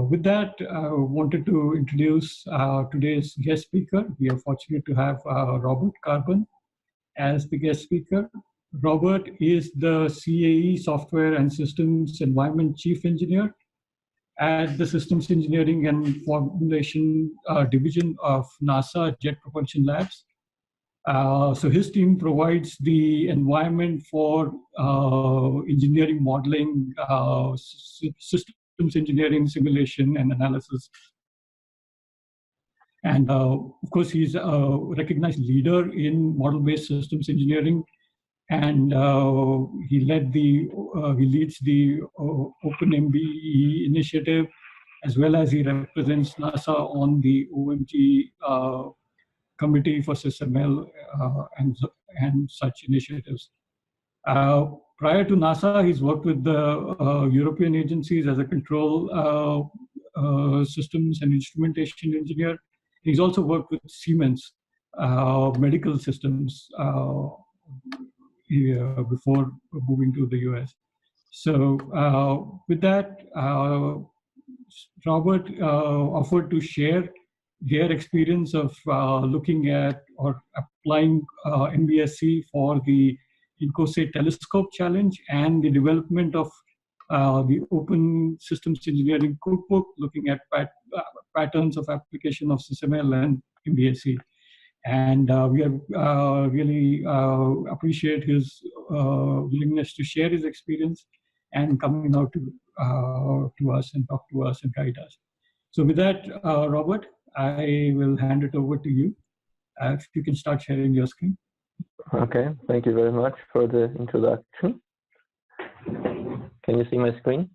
With that, I wanted to introduce today's guest speaker. We are fortunate to have Robert Karban as the guest speaker. Robert is the CAE Software and Systems Environment Chief Engineer at the Systems Engineering and Formulation Division of NASA Jet Propulsion Labs. So his team provides the environment for engineering modeling, systems engineering, simulation, and analysis. And of course, he's a recognized leader in model-based systems engineering, and he leads the OpenMBE initiative, as well as he represents NASA on the OMG Committee for SysML and such initiatives. Prior to NASA, he's worked with the European agencies as a control systems and instrumentation engineer. He's also worked with Siemens medical systems before moving to the US. So with that, Robert offered to share their experience of looking at or applying MBSE for the INCOSE Telescope Challenge and the development of the Open Systems Engineering Cookbook, looking at patterns of application of SysML and MBSE. And we really appreciate his willingness to share his experience and coming out to us and talk to us and guide us. So with that, Robert, I will hand it over to you. If you can start sharing your screen. Okay, thank you very much for the introduction. Can you see my screen?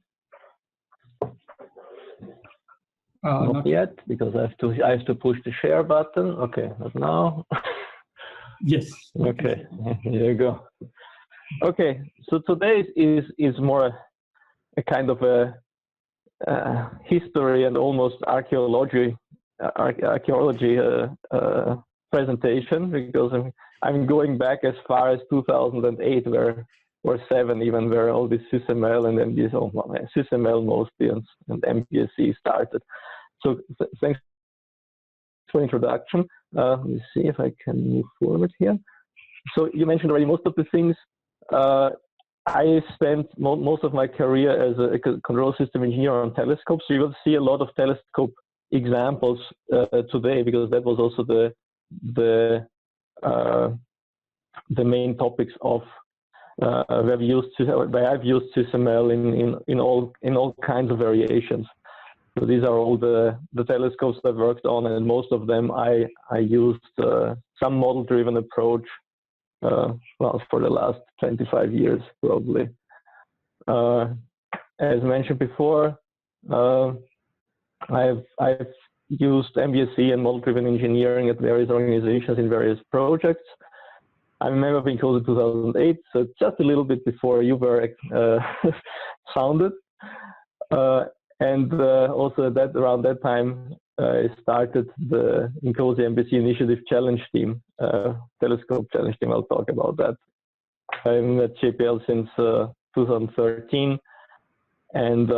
Not yet, because I have to push the share button. Okay, not now. Yes. Okay, here you go. Okay, so today is more a kind of a history and almost archaeology presentation, because I'm going back as far as 2008, or 7 even, where all this SysML and MBSE, SysML mostly, and MBSE started. So thanks for the introduction. Let me see if I can move forward here. So you mentioned already most of the things. I spent most of my career as a control system engineer on telescopes. So you will see a lot of telescope examples today, because that was also the main topics of where I've used SysML in all kinds of variations. So these are all the telescopes I've worked on, and most of them I used some model-driven approach. Well, for the last 25 years, probably. As mentioned before, I've used MBSE and model-driven engineering at various organizations in various projects. I'm a member of INCOSE in 2008, so just a little bit before you were founded. And also around that time, I started the INCOSE MBSE Initiative Challenge Team, Telescope Challenge Team. I'll talk about that. I'm at JPL since 2013, and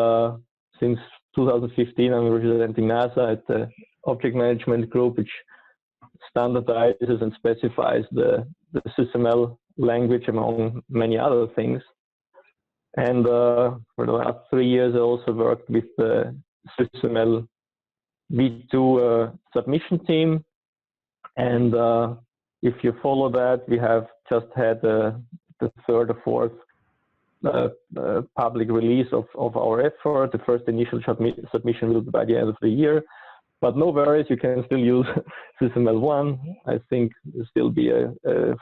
since 2015, I'm representing NASA at the Object Management Group, which standardizes and specifies the SysML language, among many other things. And for the last 3 years, I also worked with the SysML V2 submission team. And if you follow that, we have just had the 3rd or 4th public release of our effort. The first initial submission will be by the end of the year. But no worries, you can still use SysML 1. I think it'll still be a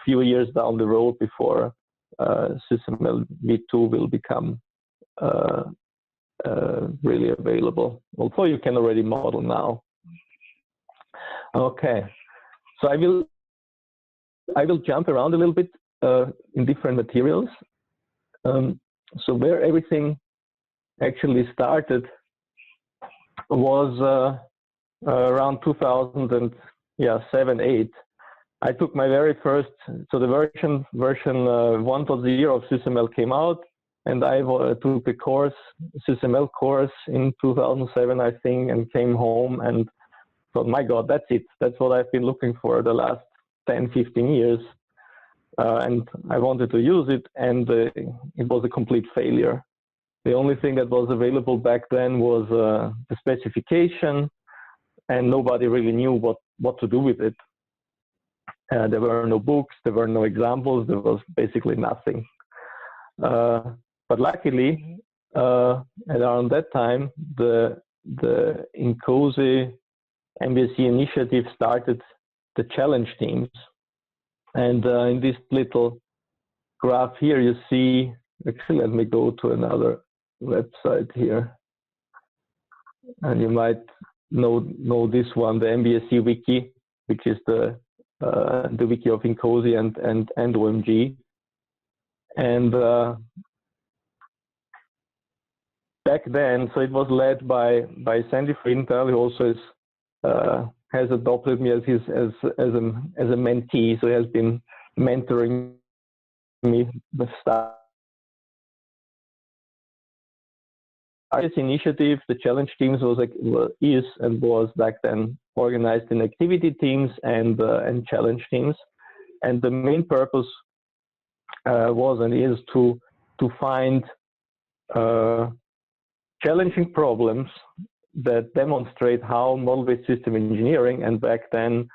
few years down the road before SysML V2 will become really available, although you can already model now. Okay, so I will jump around a little bit in different materials. So where everything actually started was around 2007-8. I took my very first, so the version 1.0 of SysML came out. and I took a course, SysML course in 2007, I think, and came home and thought, my God, that's it. That's what I've been looking for the last 10, 15 years. And I wanted to use it, and it was a complete failure. The only thing that was available back then was the specification, and nobody really knew what to do with it. There were no books, there were no examples, there was basically nothing. But luckily, around that time, the INCOSE MBSE initiative started the challenge teams. And in this little graph here, you see, actually, let me go to another website here. And you might know this one, the MBSE wiki, which is the wiki of INCOSE and OMG. And back then, so it was led by Sandy Frintal, who also has adopted me as a mentee, so he has been mentoring me the start. This initiative, the challenge teams, was back then organized in activity teams and challenge teams, and the main purpose was and is to find challenging problems that demonstrate how model-based system engineering, and back then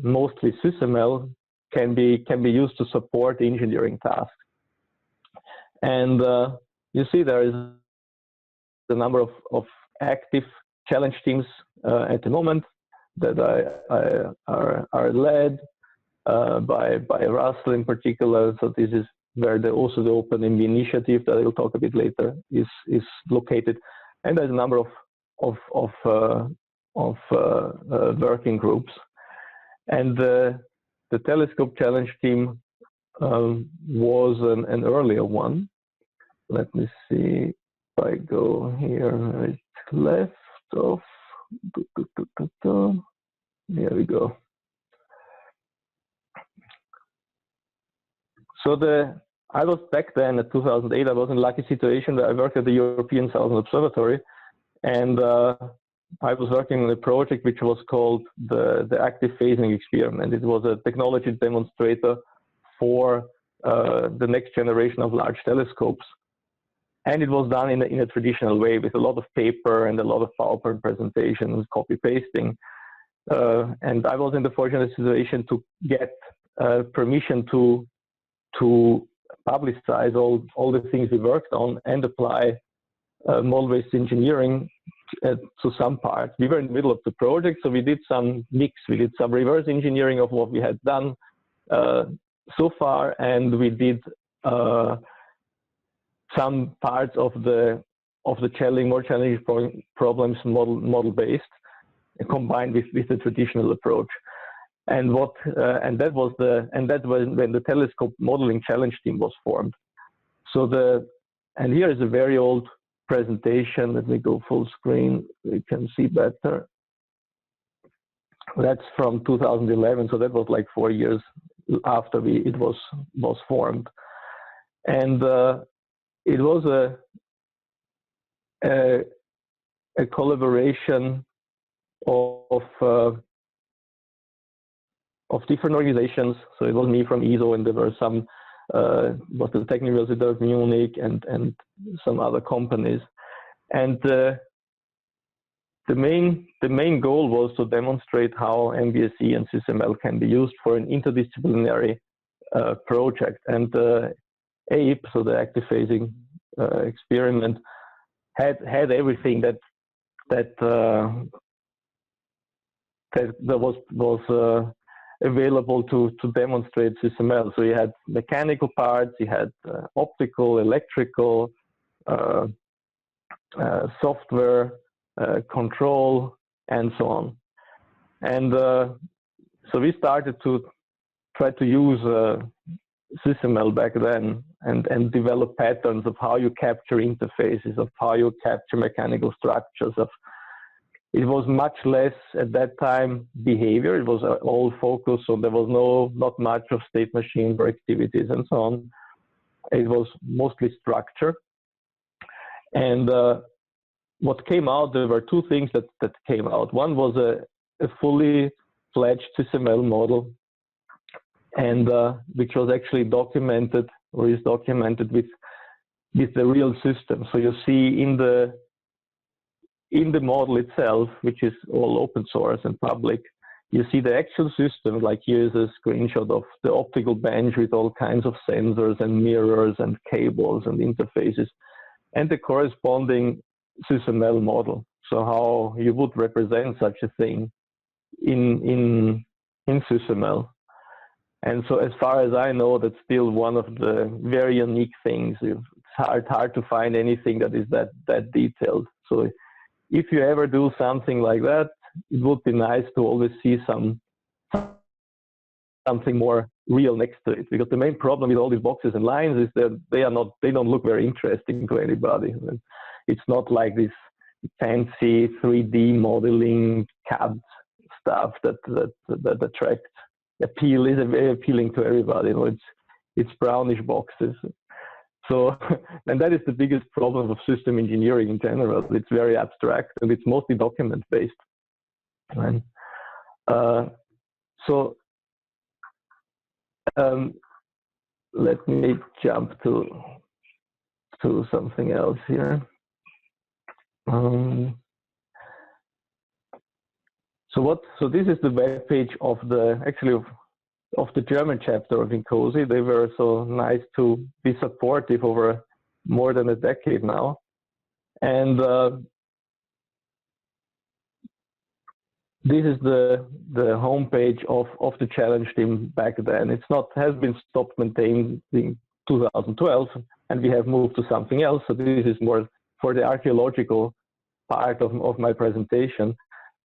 mostly SysML, can be used to support engineering tasks. And you see there is the number of active challenge teams at the moment that are led by Russell in particular. So this is where also the OpenMB initiative that I will talk a bit later is located. And there's a number of working groups. And the Telescope Challenge Team was an earlier one. Let me see if I go here right left of. Here we go. So I was back then at 2008, I was in a lucky situation that I worked at the European Southern Observatory, and I was working on a project which was called the active phasing experiment. It was a technology demonstrator for the next generation of large telescopes. And it was done in a traditional way with a lot of paper and a lot of PowerPoint presentations, copy pasting. And I was in the fortunate situation to get permission to publicize all the things we worked on and apply model-based engineering to some parts. We were in the middle of the project, so we did some mix. We did some reverse engineering of what we had done so far, and we did some parts of the more challenging problems model-based, combined with the traditional approach. And that was when the Telescope Modeling Challenge Team was formed. So and here is a very old presentation. Let me go full screen. You can see better. That's from 2011. So that was like 4 years after it was formed, and it was a collaboration of different organizations. So it was me from ESO, and there were some was the Technical University of Munich and some other companies. And the main goal was to demonstrate how MBSE and SysML can be used for an interdisciplinary project. And APE, so the active phasing experiment, had everything that was available to demonstrate SysML. So you had mechanical parts, you had optical, electrical, software, control, and so on. And so we started to try to use SysML back then and develop patterns of how you capture interfaces, of how you capture mechanical structures. It was much less at that time behavior. It was all focused, so there was not much of state machine activities and so on. it was mostly structure. And what came out, there were two things that came out. One was a fully fledged SysML model, and which was actually documented, or is documented with the real system. So you see in the model itself, which is all open source and public, you see the actual system. Like here's a screenshot of the optical bench with all kinds of sensors and mirrors and cables and interfaces, and the corresponding SysML model. So how you would represent such a thing in SysML. And so as far as I know, that's still one of the very unique things. It's hard to find anything that is that detailed. So if you ever do something like that, it would be nice to always see something more real next to it, because the main problem with all these boxes and lines is that they don't look very interesting to anybody. It's not like this fancy 3D modeling CAD stuff that attracts appeal, is very appealing to everybody. You know, it's brownish boxes. So, and that is the biggest problem of system engineering in general. It's very abstract and it's mostly document based. Right? Let me jump to something else here. So this is the web page of the German chapter of INCOSE. They were so nice to be supportive over more than a decade now, and this is the homepage of the challenge team back then. Has been stopped maintaining in 2012, and we have moved to something else. So this is more for the archaeological part of my presentation.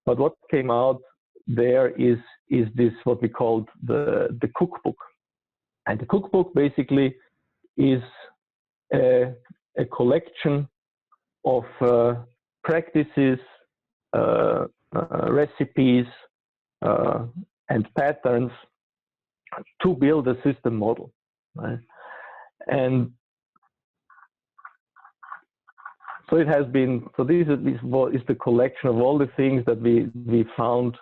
But what came out there is this, what we called the Cookbook. And the Cookbook basically is a collection of practices, recipes, and patterns to build a system model. Right? And so it has been, so this is the collection of all the things that we found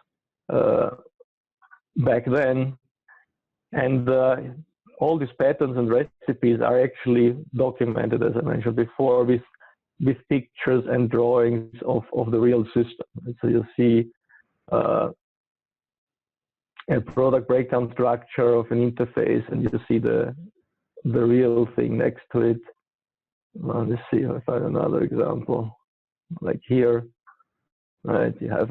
back then. And all these patterns and recipes are actually documented, as I mentioned before, with pictures and drawings of the real system. And so you'll see a product breakdown structure of an interface, and you see the real thing next to it. Well, let's see if I find another example. Like here, right? You have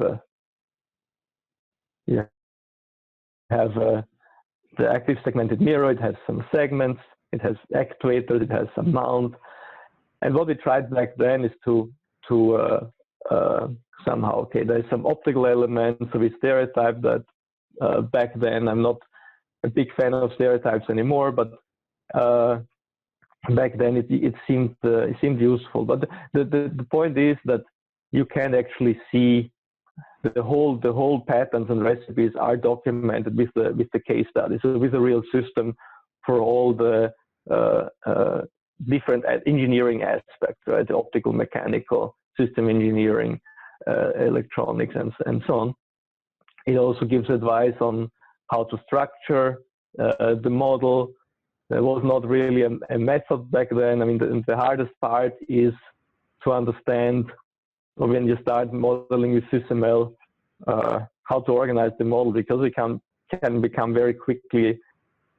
the active segmented mirror. It has some segments. It has actuators. It has some mount. And what we tried back then is to somehow, okay, there's some optical elements. So we stereotyped that. Back then, I'm not a big fan of stereotypes anymore, but back then it seemed useful. But the point is that you can actually see the whole patterns and recipes are documented with the case study, so with a real system for all the different engineering aspects, right? The optical, mechanical, system engineering, electronics, and so on. It also gives advice on how to structure the model. There was not really a method back then. I mean, the hardest part is to understand when you start modeling with SysML, how to organize the model, because it can become very quickly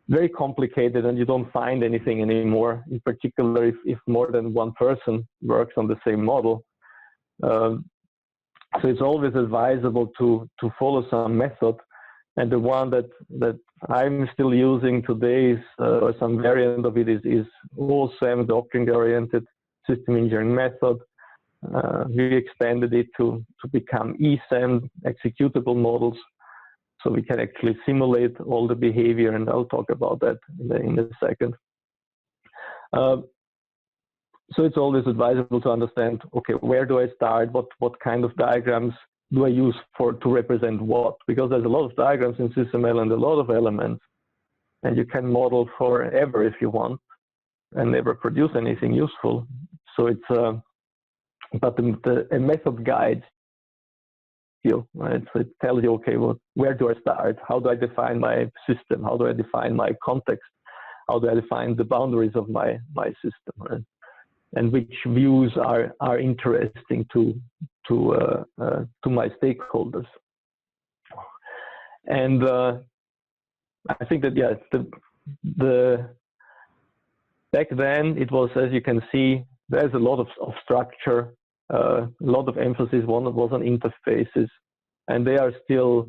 very complicated and you don't find anything anymore, in particular if more than one person works on the same model. So it's always advisable to follow some method. And the one that I'm still using today is, or some variant of it is OSEM, the object-oriented system engineering method. We expanded it to become ESEM, executable models, so we can actually simulate all the behavior, and I'll talk about that in a second. So it's always advisable to understand, okay, where do I start? What kind of diagrams do I use to represent what? Because there's a lot of diagrams in SysML and a lot of elements, and you can model forever if you want. never produce anything useful. So it's but a method guide you, right? So it tells you, okay, well, where do I start? How do I define my system? How do I define my context? How do I define the boundaries of my system? Right? And which views are interesting to my stakeholders? And I think that yes, the back then it was, as you can see, there's a lot of structure, a lot of emphasis. One was on interfaces, and they are still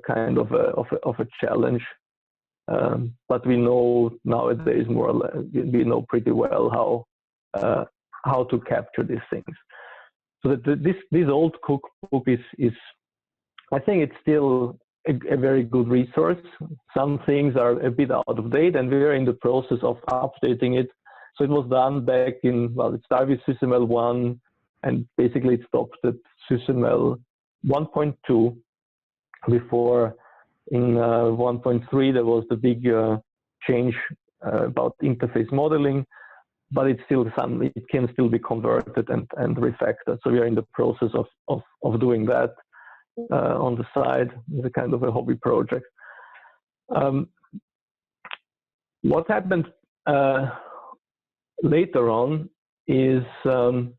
kind of a challenge. But we know nowadays more or less, we know pretty well how to capture these things. So that this old cookbook is I think it's still a very good resource. Some things are a bit out of date, and we're in the process of updating it. So it was done back in, well, it started with SysML 1, and basically it stopped at SysML 1.2 before in 1.3 there was the big change about interface modeling, but it's still it can still be converted and refactored. So we are in the process of doing that on the side. It's a kind of a hobby project. What happened later on is so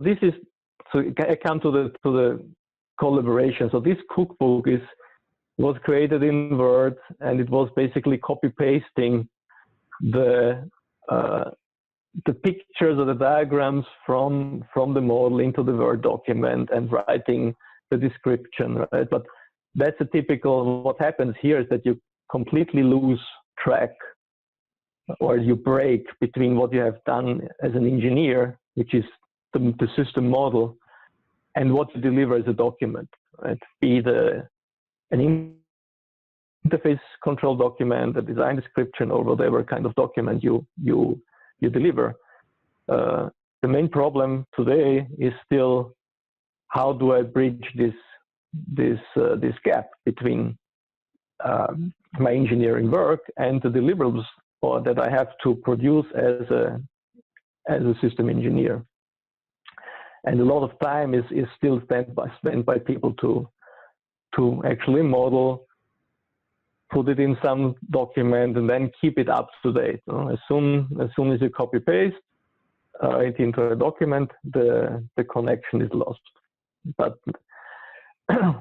this is, so I come to the collaboration. So this cookbook was created in Word, and it was basically copy pasting the pictures or the diagrams from the model into the Word document and writing the description, right? But that's a typical, what happens here is that you completely lose track, or you break between what you have done as an engineer, which is the system model, and what you deliver as a document, right? Be an interface control document, a design description, or whatever kind of document you deliver. The main problem today is still, how do I bridge this gap between my engineering work and the deliverables or that I have to produce as a system engineer? And a lot of time is still spent by people to actually model, put it in some document, and then keep it up to date. As soon as you copy paste it into a document, the connection is lost. But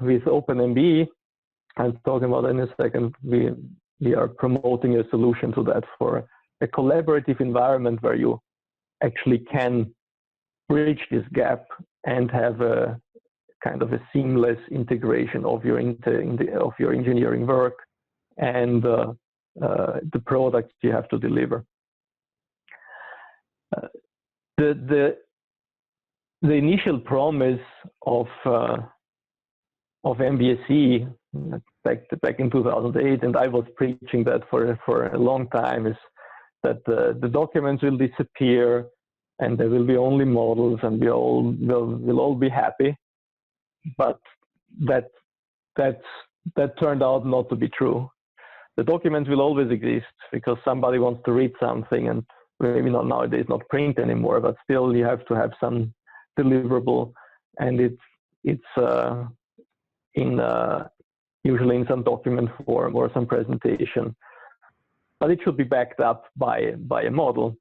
with OpenMBE, I'm talking about in a second, we are promoting a solution to that for a collaborative environment where you actually can bridge this gap and have a kind of a seamless integration of your engineering work and the product you have to deliver. The initial promise of MBSE back in 2008, and I was preaching that for a long time, is that the documents will disappear and there will be only models, and we'll all be happy. But that turned out not to be true. The documents will always exist because somebody wants to read something, and maybe not nowadays, not print anymore, but still you have to have some deliverable, and it's usually in some document form or some presentation, but it should be backed up by a model,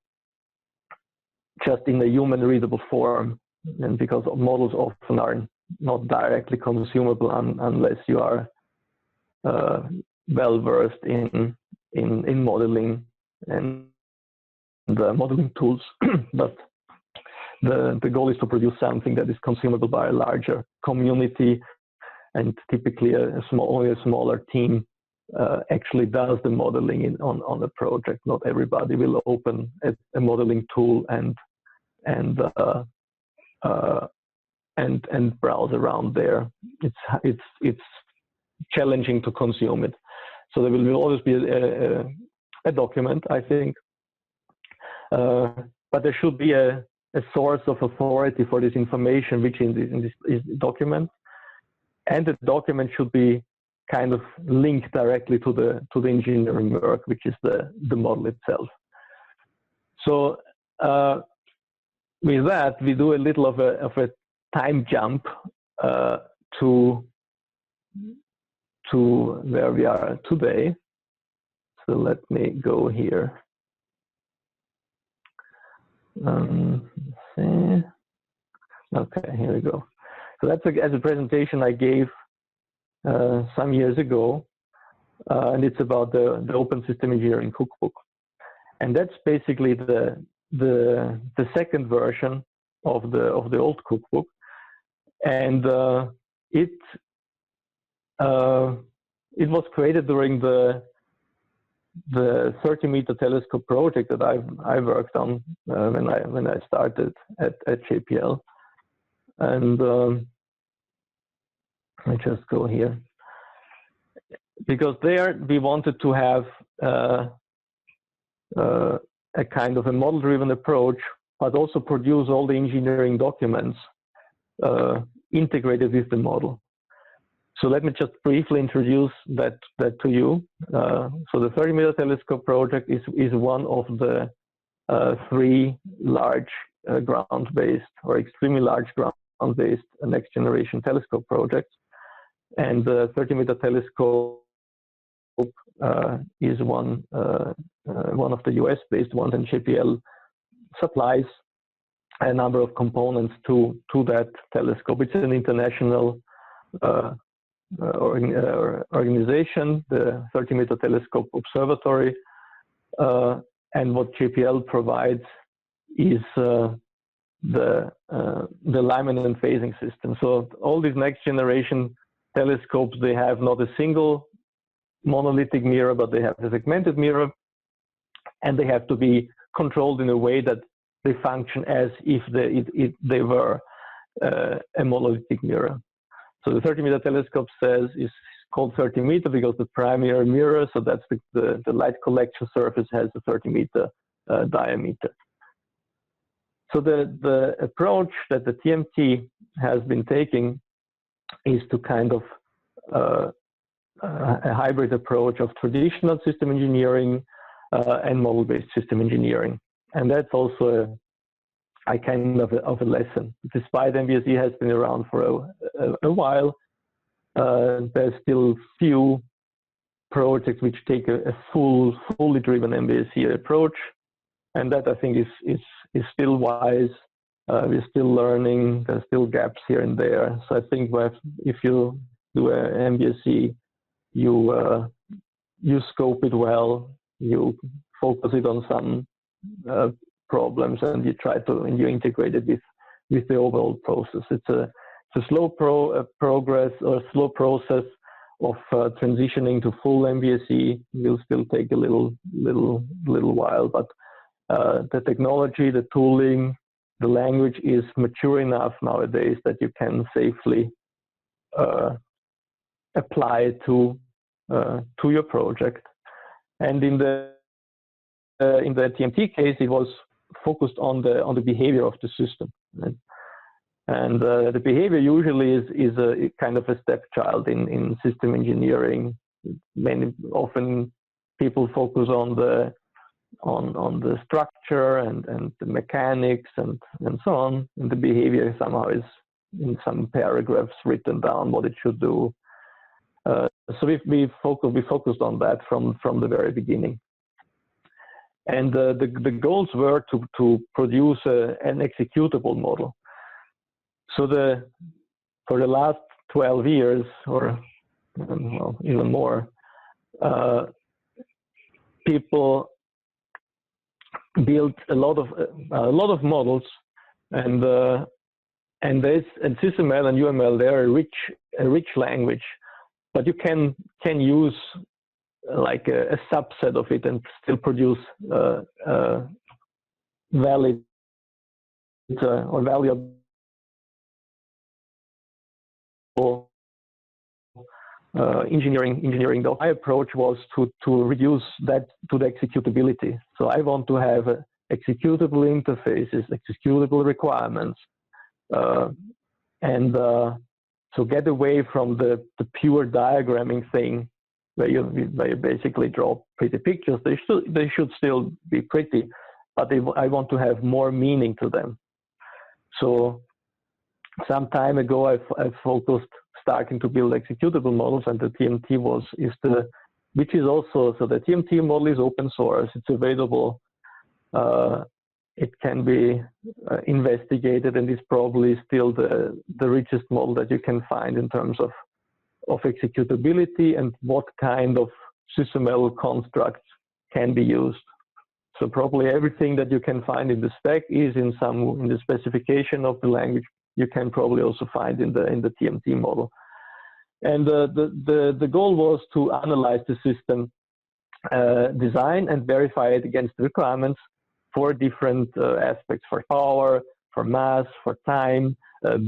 just in a human readable form. And because models often are not directly consumable unless you are well versed in modeling and the modeling tools. But the goal is to produce something that is consumable by a larger community, and typically only a smaller team actually does the modeling on a project. Not everybody will open a modeling tool and browse around there. It's challenging to consume it. So there will always be a document, I think, but there should be a source of authority for this information, which in this document, and the document should be kind of link directly to the engineering work, which is the model itself. So with that, we do a little of a time jump to where we are today. So let me go here. See. Okay, here we go. So that's as a presentation I gave some years ago, and it's about the Open System Engineering Cookbook, and that's basically the second version of the old cookbook, and it was created during the 30-meter telescope project that I worked on when I started at JPL, and I just go here because there we wanted to have a kind of a model-driven approach, but also produce all the engineering documents integrated with the model. So let me just briefly introduce that to you. So the 30-meter telescope project is one of the 3 large ground-based or extremely large ground-based next-generation telescope projects. And the 30-meter telescope is one of the US-based ones, and JPL supplies a number of components to that telescope. It's an international organization, the 30-meter telescope observatory, and what JPL provides is the alignment and phasing system. So all these next generation telescopes, they have not a single monolithic mirror, but they have a segmented mirror, and they have to be controlled in a way that they function as if they were a monolithic mirror. So the 30-meter telescope is called 30-meter because the primary mirror, so that's the light collection surface, has a 30-meter diameter. So the approach that the TMT has been taking is to kind of a hybrid approach of traditional system engineering and model-based system engineering. And that's also a kind of a lesson. Despite MBSE has been around for a while, there's still few projects which take a fully driven MBSE approach. And that, I think, is still wise. We're still learning. There's still gaps here and there. So I think if you do an MBSE, you scope it well, you focus it on some problems, and you integrate it with the overall process. It's a slow progress or slow process of transitioning to full MBSE. Will still take a little while, but the technology, the tooling, the language is mature enough nowadays that you can safely apply it to your project. And in the TMT case, it was focused on the behavior of the system, right? And the behavior usually is a kind of a stepchild in system engineering. Often people focus on the structure and the mechanics and so on, and the behavior somehow is in some paragraphs written down what it should do. So we focused on that from the very beginning. And the goals were to produce an executable model. So for the last 12 years, or well, even more, people built a lot of models, and SysML and UML, they're a rich language, but you can use like a subset of it and still produce valid or valuable engineering. My approach was to reduce that to the executability. So I want to have executable interfaces, executable requirements, and So get away from the pure diagramming thing where you basically draw pretty pictures. They should still be pretty, but I want to have more meaning to them. So some time ago, I focused starting to build executable models, and the TMT which is also, so the TMT model is open source. It's available. It can be investigated, and is probably still the richest model that you can find in terms of executability and what kind of SysML constructs can be used. So probably everything that you can find in the spec is in the specification of the language. You can probably also find in the TMT model. And the goal was to analyze the system design and verify it against the requirements for different aspects, for power, for mass, for time,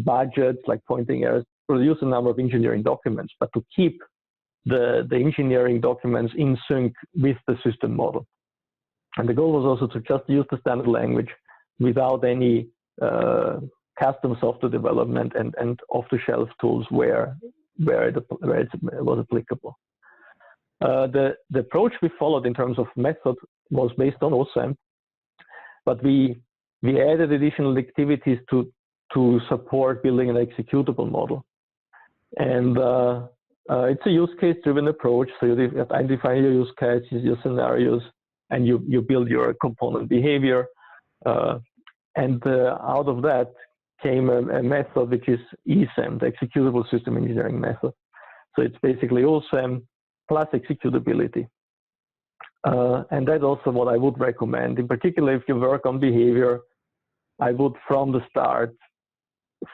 budgets like pointing errors, produce a number of engineering documents, but to keep the engineering documents in sync with the system model. And the goal was also to just use the standard language without any custom software development and off-the-shelf tools where it was applicable. The approach we followed in terms of method was based on OSAM, but we added additional activities to support building an executable model. And it's a use case driven approach. So you identify your use cases, your scenarios, and you build your component behavior. And out of that came a method which is ESAM, the executable system engineering method. So it's basically OSAM plus executability. And that's also what I would recommend. In particular, if you work on behavior, I would from the start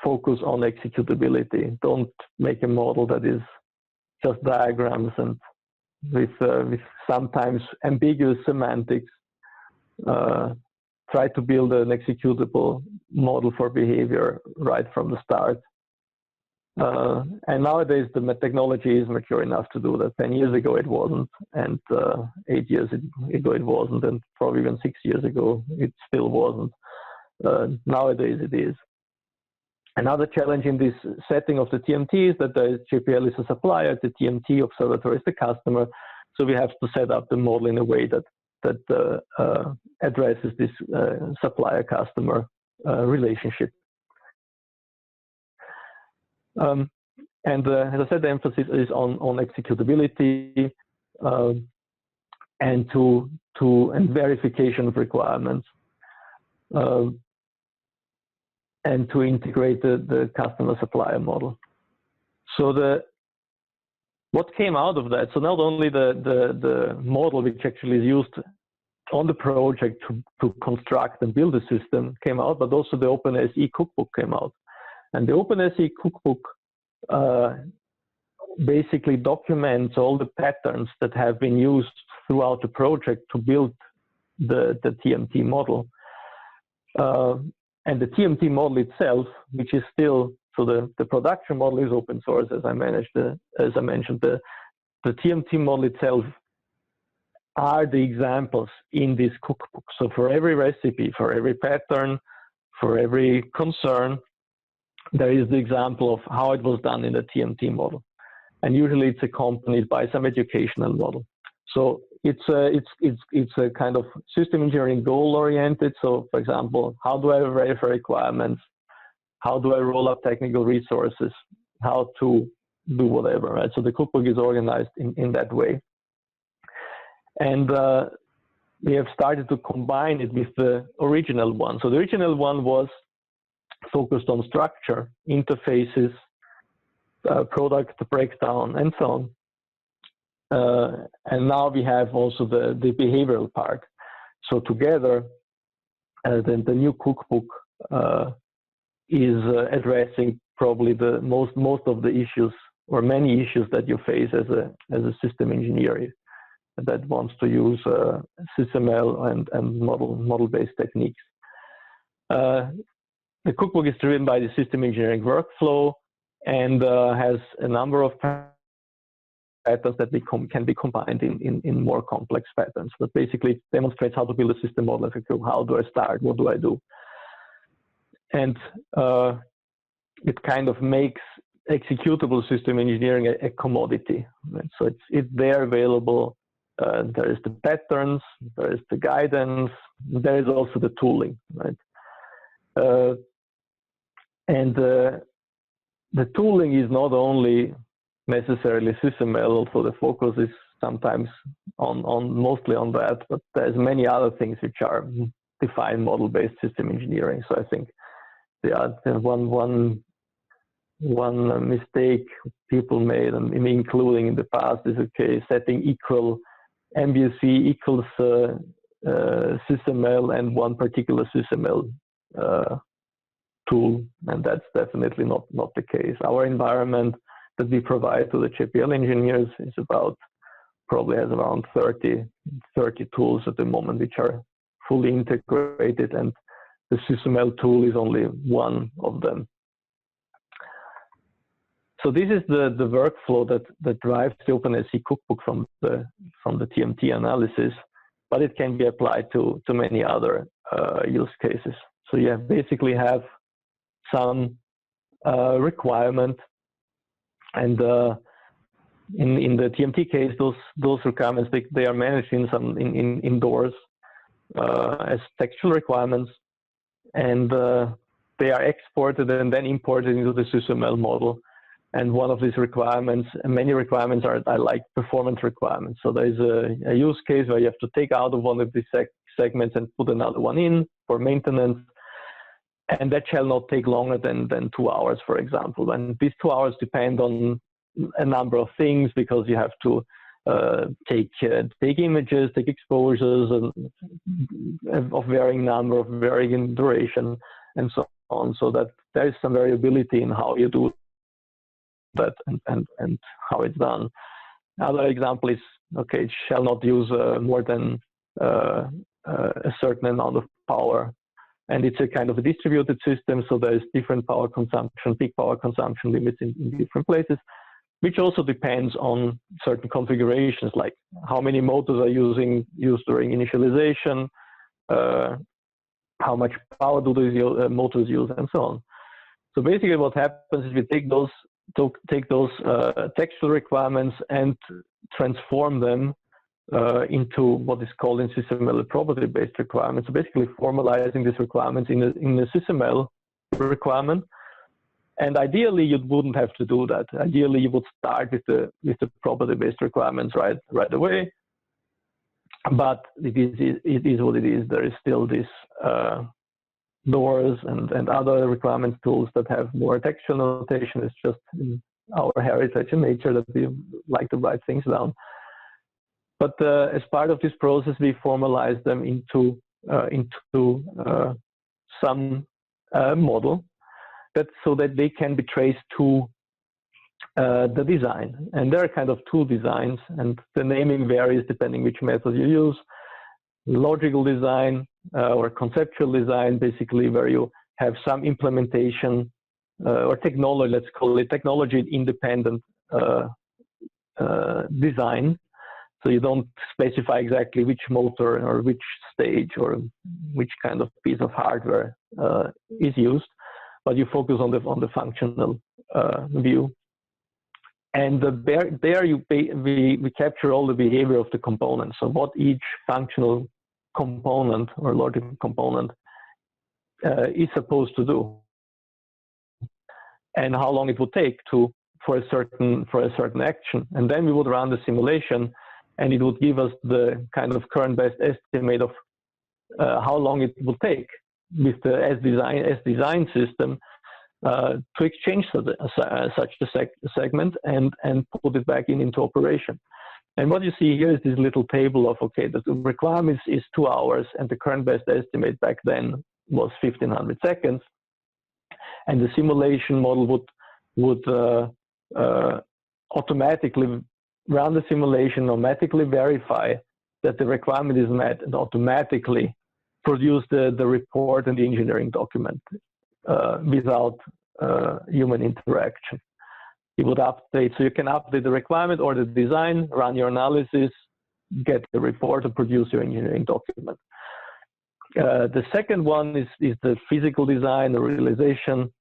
focus on executability. Don't make a model that is just diagrams and with sometimes ambiguous semantics. Try to build an executable model for behavior right from the start. And nowadays the technology is mature enough to do that. 10 years ago it wasn't, and 8 years ago it wasn't, and probably even 6 years ago it still wasn't. Nowadays it is. Another challenge in this setting of the TMT is that the JPL is a supplier, the TMT observatory is the customer, so we have to set up the model in a way that addresses this supplier-customer relationship. And as I said, the emphasis is on executability and and verification of requirements, and to integrate the customer-supplier model. So what came out of that? So not only the model which actually is used on the project to construct and build the system came out, but also the OpenSE Cookbook came out. And the OpenSE Cookbook basically documents all the patterns that have been used throughout the project to build the TMT model. And the TMT model itself, which is still, so the production model is open source, as I mentioned, the TMT model itself are the examples in this cookbook. So for every recipe, for every pattern, for every concern, there is the example of how it was done in the TMT model. And usually it's accompanied by some educational model. So it's a kind of system engineering goal oriented. So for example, how do I verify requirements? How do I roll up technical resources? How to do whatever, right? So the cookbook is organized in that way. And we have started to combine it with the original one. So the original one was focused on structure, interfaces, product breakdown, and so on. And now we have also the behavioral part. So together, the new cookbook is addressing probably the most of the issues or many issues that you face as a system engineer that wants to use SysML and model-based techniques. The cookbook is driven by the system engineering workflow and has a number of patterns that can be combined in more complex patterns, but basically demonstrates how to build a system model. How do I start? What do I do? And it kind of makes executable system engineering a commodity. Right? So it's there available. There is the patterns, there is the guidance, there is also the tooling, right? And the tooling is not only necessarily SysML, also the focus is sometimes mostly on that, but there's many other things which are defined model-based system engineering. So I think one mistake people made, and including in the past, is setting equal MBSE equals SysML and one particular SysML tool, and that's definitely not the case. Our environment that we provide to the JPL engineers is probably has around 30 tools at the moment, which are fully integrated, and the SysML tool is only one of them. So this is the workflow that drives the OpenSE Cookbook from the TMT analysis, but it can be applied to many other use cases. So you basically have some requirement, and in the TMT case, those requirements they are managed indoors as textual requirements, and they are exported and then imported into the SysML model. And one of these requirements, and many requirements are like performance requirements. So there is a use case where you have to take out of one of these segments and put another one in for maintenance. And that shall not take longer than 2 hours, for example. And these 2 hours depend on a number of things, because you have to take images, take exposures of varying number, of varying duration, and so on. So that there is some variability in how you do that and how it's done. Another example is, it shall not use more than a certain amount of power. And it's a kind of a distributed system, so there's different power consumption, peak power consumption limits in different places, which also depends on certain configurations, like how many motors are used during initialization, how much power do these motors use, and so on. So basically what happens is we take those textual requirements and transform them into what is called in SysML property-based requirements. So basically formalizing these requirements in a SysML requirement. And ideally, you wouldn't have to do that. Ideally, you would start with the property-based requirements right away. But it is what it is. There is still this doors and other requirements tools that have more textual notation. It's just in our heritage and nature that we like to write things down. But as part of this process, we formalize them into some model, so that they can be traced to the design. And there are kind of two designs, and the naming varies depending which method you use. Logical design or conceptual design, basically where you have some implementation or technology, let's call it technology independent design. So you don't specify exactly which motor or which stage or which kind of piece of hardware is used, but you focus on the functional view. And there we capture all the behavior of the components. So what each functional component or logical component is supposed to do, and how long it would take for a certain action. And then we would run the simulation, and it would give us the kind of current best estimate of how long it will take with the S-design system to exchange such a segment and put it back into operation. And what you see here is this little table of, the requirements is 2 hours, and the current best estimate back then was 1500 seconds. And the simulation model would automatically run the simulation, automatically verify that the requirement is met, and automatically produce the report and the engineering document without human interaction. It would update, so you can update the requirement or the design, run your analysis, get the report, and produce your engineering document. The second one is the physical design, the realization.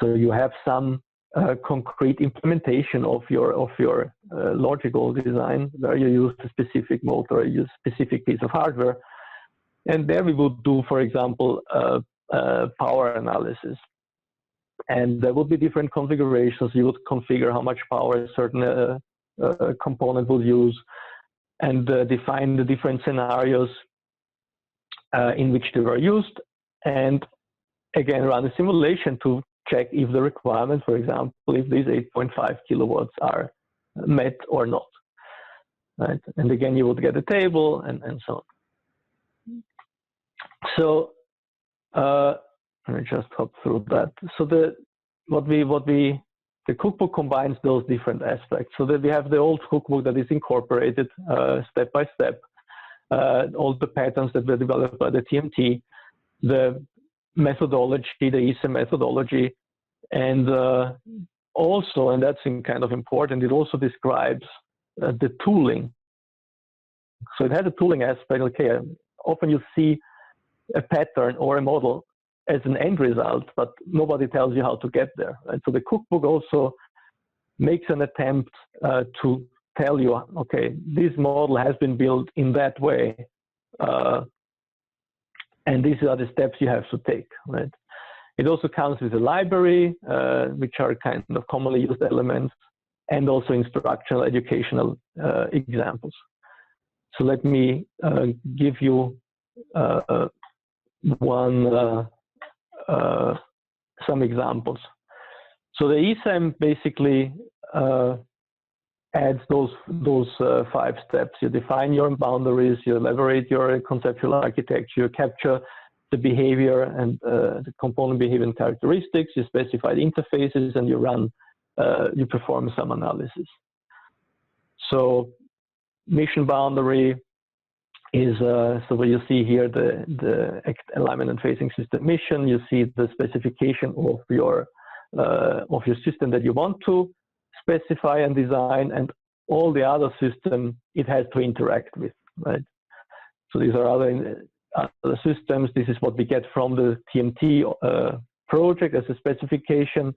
So you have some concrete implementation of your logical design, where you use a specific motor or use a specific piece of hardware. And there we would do, for example, power analysis. And there would be different configurations. You would configure how much power a certain component will use, and define the different scenarios in which they were used, and again run a simulation to check if the requirements, for example, if these 8.5 kilowatts are met or not. Right? And again, you would get a table and so on. So let me just hop through that. So the Cookbook combines those different aspects. So that we have the old Cookbook that is incorporated step by step, all the patterns that were developed by the TMT, the methodology, the ISA methodology, and also, and that's kind of important, it also describes the tooling. So it has a tooling aspect. Okay, often you see a pattern or a model as an end result, but nobody tells you how to get there. And so the Cookbook also makes an attempt to tell you, okay, this model has been built in that way, and these are the steps you have to take, right? It also comes with a library, which are kind of commonly used elements, and also instructional, educational examples. So let me give you some examples. So the ESAM basically adds those 5 steps. You define your boundaries, you elaborate your conceptual architecture, you capture the behavior and the component behavior and characteristics, you specify the interfaces, and you perform some analysis. So mission boundary is, so what you see here, the alignment and phasing system mission. You see the specification of your system that you want to specify and design, and all the other system it has to interact with, right? So these are other systems. This is what we get from the TMT project as a specification,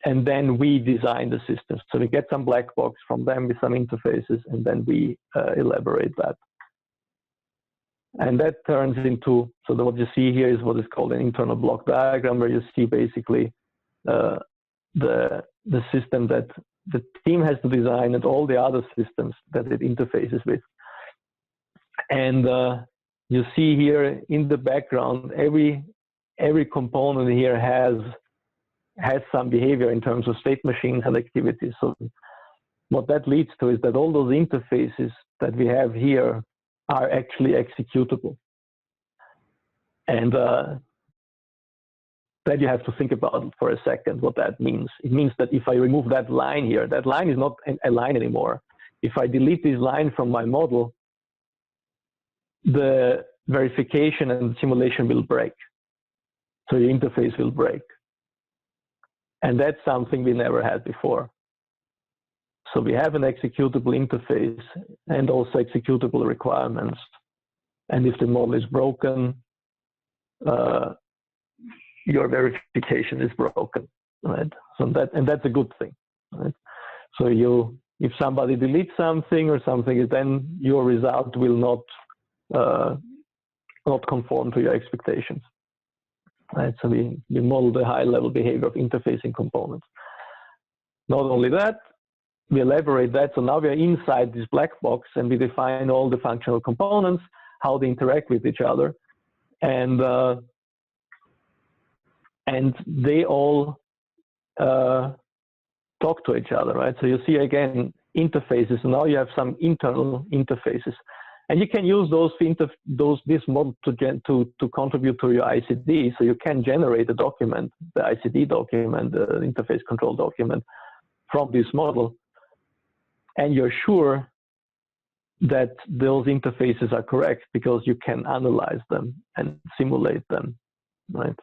and then we design the system. So we get some black box from them with some interfaces, and then we elaborate that. And that turns into, so what you see here is what is called an internal block diagram, where you see basically the system that the team has to design and all the other systems that it interfaces with. And you see here in the background, every component here has some behavior in terms of state machines and activities. So what that leads to is that all those interfaces that we have here are actually executable. And that you have to think about for a second what that means. It means that if I remove that line here, that line is not a line anymore. If I delete this line from my model, the verification and simulation will break. So your interface will break. And that's something we never had before. So we have an executable interface and also executable requirements. And if the model is broken, your verification is broken, right? So that's a good thing, right? So if somebody deletes something or something, then your result will not conform to your expectations, right? So we model the high-level behavior of interfacing components. Not only that, we elaborate that. So now we are inside this black box, and we define all the functional components, how they interact with each other, and they all talk to each other, right? So you see again interfaces. Now you have some internal interfaces, and you can use this model to contribute to your ICD. So you can generate a document, the ICD document, the interface control document, from this model, and you're sure that those interfaces are correct because you can analyze them and simulate them, right?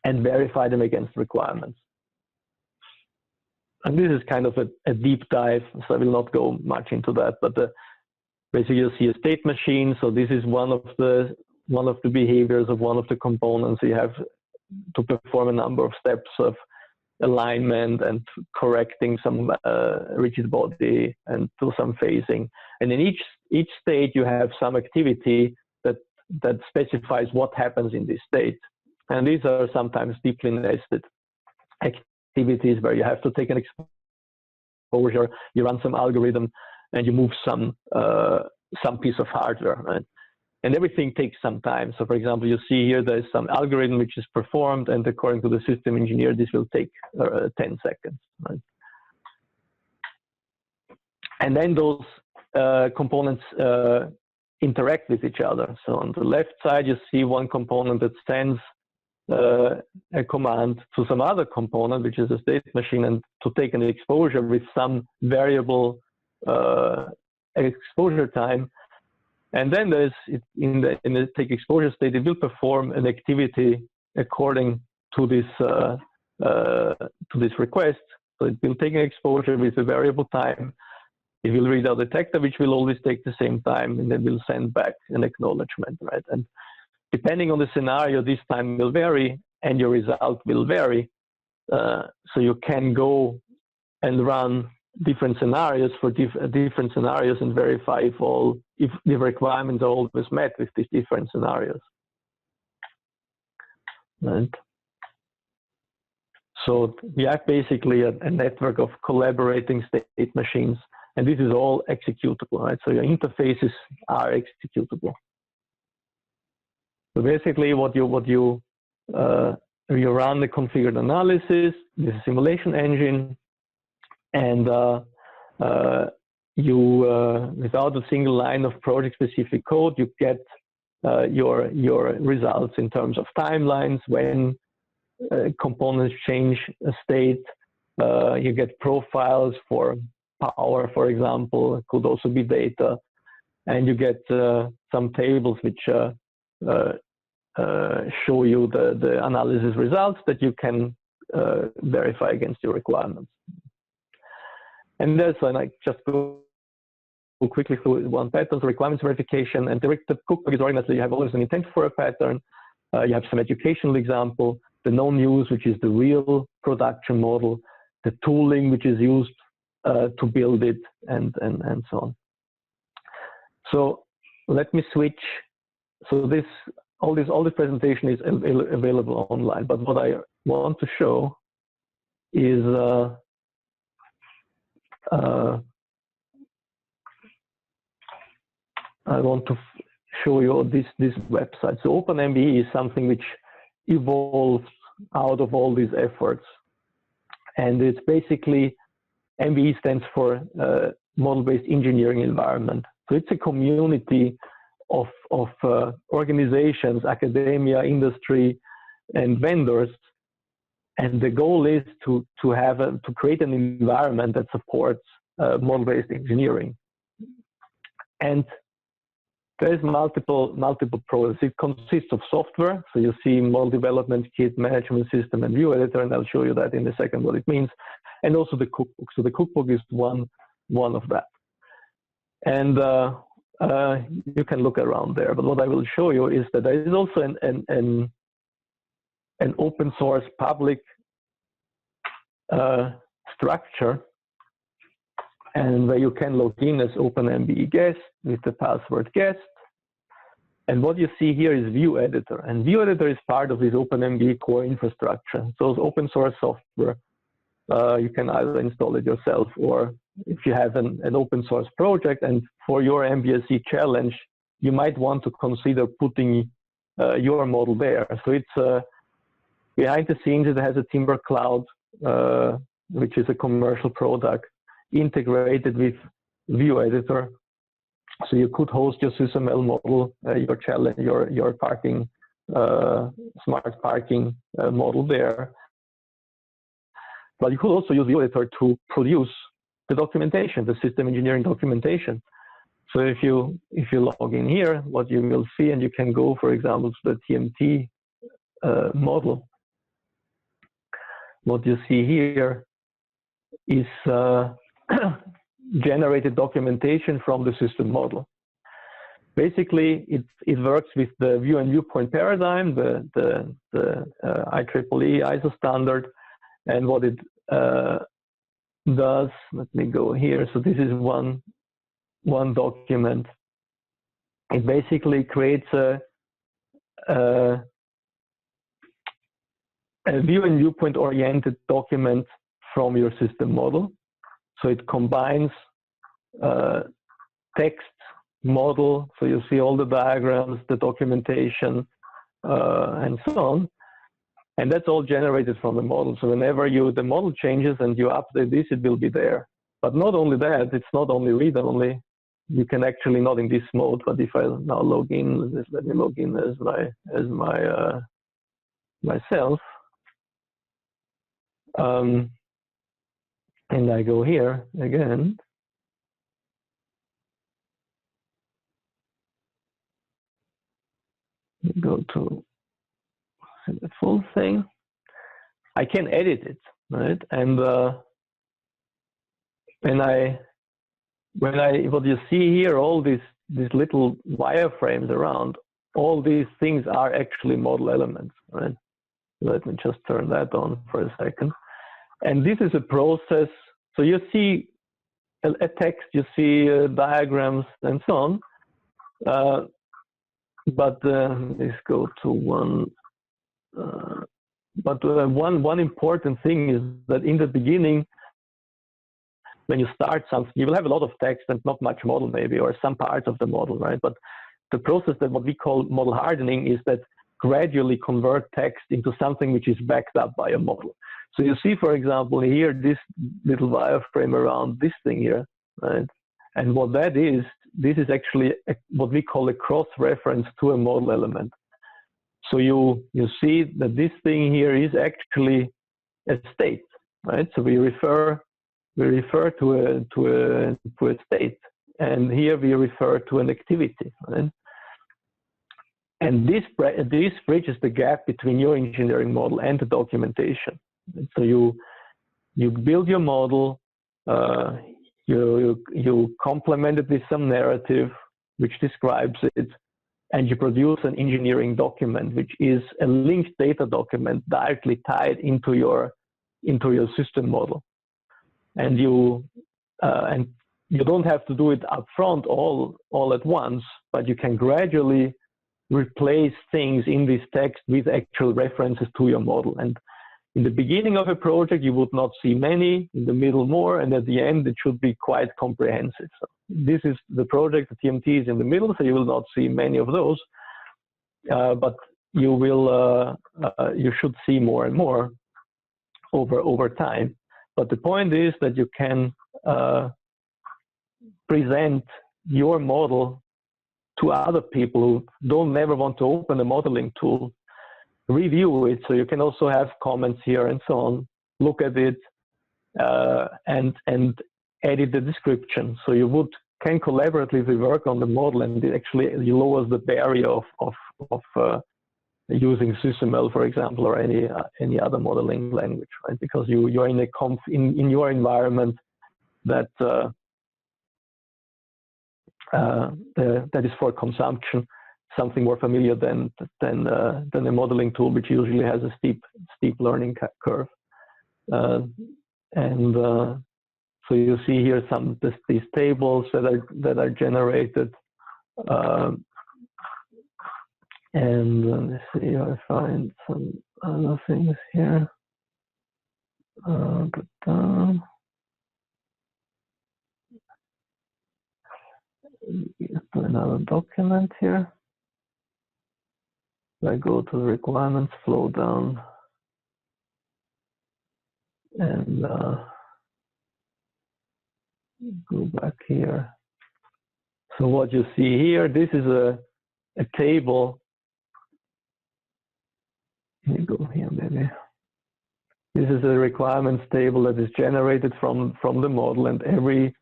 And verify them against requirements. And this is kind of a deep dive, so I will not go much into that, but basically you see a state machine. So this is one of the behaviors of one of the components. You have to perform a number of steps of alignment and correcting some rigid body and do some phasing. And in each state, you have some activity that specifies what happens in this state. And these are sometimes deeply nested activities where you have to take an exposure, you run some algorithm, and you move some piece of hardware, right? And everything takes some time. So for example, you see here there's some algorithm which is performed, and according to the system engineer, this will take 10 seconds, right? And then those components interact with each other. So on the left side, you see one component that sends a command to some other component, which is a state machine, and to take an exposure with some variable exposure time. And then there's in the take exposure state, it will perform an activity according to this request. So it will take an exposure with a variable time. It will read out a detector, which will always take the same time, and then will send back an acknowledgement, right? And depending on the scenario, this time will vary, and your result will vary. So you can go and run different scenarios for different scenarios and verify if the requirements are always met with these different scenarios. Right. So we have basically a network of collaborating state machines, and this is all executable, right? So your interfaces are executable. So basically, you run the configured analysis, this is simulation engine, and without a single line of project-specific code, you get your results in terms of timelines, when components change a state. You get profiles for power, for example. It could also be data, and you get some tables which show you the analysis results that you can verify against your requirements. And there's, and I just go quickly through one pattern, requirements verification, and the cookbook is organized. You have always an intent for a pattern. You have some educational example, the known use, which is the real production model, the tooling which is used to build it, and so on. So let me switch. So all this presentation is available online. But what I want to show is I want to show you this website. So OpenMBE is something which evolved out of all these efforts, and it's basically, MBE stands for Model-Based Engineering Environment. So it's a community of organizations, academia, industry, and vendors, and the goal is to create an environment that supports model-based engineering. And there's multiple products. It consists of software, so you see model development kit, management system, and view editor, and I'll show you that in a second what it means. And also the cookbook. So the cookbook is one of that. And you can look around there. But what I will show you is that there is also an open source public structure, and where you can log in as OpenMBE guest with the password guest. And what you see here is View Editor. And View Editor is part of this OpenMBE core infrastructure. So it's open source software. You can either install it yourself, or if you have an open source project, and for your MBSE challenge, you might want to consider putting your model there. So it's behind the scenes, it has a Timber Cloud, which is a commercial product, integrated with View Editor. So you could host your SysML model, your challenge, your parking, smart parking model there. But you could also use View Editor to produce the documentation, the system engineering documentation. So if you log in here, what you will see, and you can go, for example, to the TMT model. What you see here is generated documentation from the system model. Basically, it works with the view and viewpoint paradigm, the IEEE ISO standard, And what it does, let me go here. So this is one document. It basically creates a view and viewpoint oriented document from your system model. So it combines text, model, so you see all the diagrams, the documentation, and so on. And that's all generated from the model. So whenever the model changes and you update this, it will be there. But not only that, it's not only read-only. You can actually, not in this mode, but if I now log in, let me log in as myself. And I go here again. Go to the full thing. I can edit it, right? And what you see here, all these little wireframes around, all these things are actually model elements, right? Let me just turn that on for a second. And this is a process. So you see a text, you see diagrams and so on. But let's go to one. One important thing is that in the beginning, when you start something, you will have a lot of text and not much model maybe, or some parts of the model, right? But the process that what we call model hardening is that gradually convert text into something which is backed up by a model. So you see, for example, here, this little wireframe around this thing here, right? And what that is, this is actually what we call a cross-reference to a model element. So you see that this thing here is actually a state, right? So we refer to a state, and here we refer to an activity, right? And this bridges the gap between your engineering model and the documentation. So you build your model, you complement it with some narrative which describes it, and you produce an engineering document, which is a linked data document directly tied into your system model. And you don't have to do it upfront all at once, but you can gradually replace things in this text with actual references to your model. And in the beginning of a project, you would not see many, in the middle more, and at the end, it should be quite comprehensive. So this is the project, the TMT is in the middle, so you will not see many of those, but you should see more and more over time. But the point is that you can present your model to other people who never want to open a modeling tool, review it. So you can also have comments here and so on, look at it, and edit the description. So you can collaboratively work on the model, and it actually lowers the barrier of using SysML, for example, or any other modeling language, right? Because you're in your environment that that is for consumption, something more familiar than a modeling tool, which usually has a steep learning curve. So you see here these tables that are generated. And let's see if I find some other things here. Another document here. I go to the requirements flow down, and go back here. So what you see here, this is a table. Let me go here, maybe. This is a requirements table that is generated from the model, and every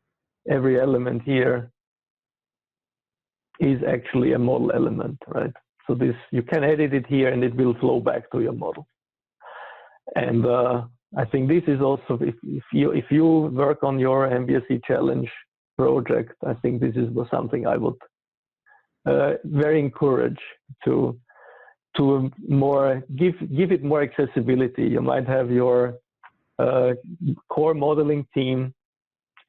element here is actually a model element, right? So this, you can edit it here and it will flow back to your model. And I think this is also, if you work on your MBSE challenge project, I think this is something I would very encourage to give it more accessibility. You might have your core modeling team,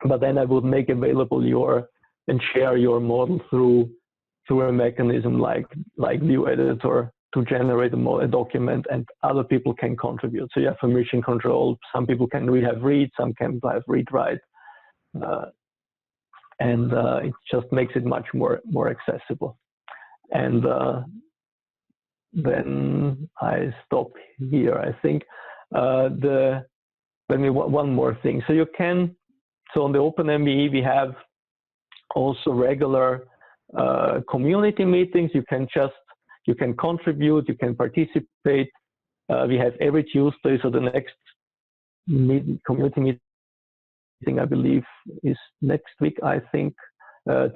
but then I would make available and share your model through a mechanism like View Editor to generate a document, and other people can contribute. So you have permission control. Some people can have read, some can have read write, and it just makes it much more accessible. And then I stop here, I think. One more thing. So on the OpenMBE, we have also regular community meetings. You can contribute, you can participate. We have every Tuesday, so the next community meeting, I believe, is next week, I think,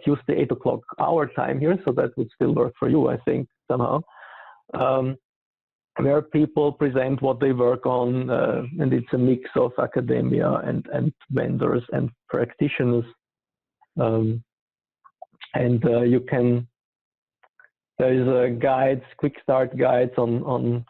Tuesday, 8 o'clock our time here, so that would still work for you, I think, somehow. Where people present what they work on, and it's a mix of academia and vendors and practitioners. There is guides, quick start guides on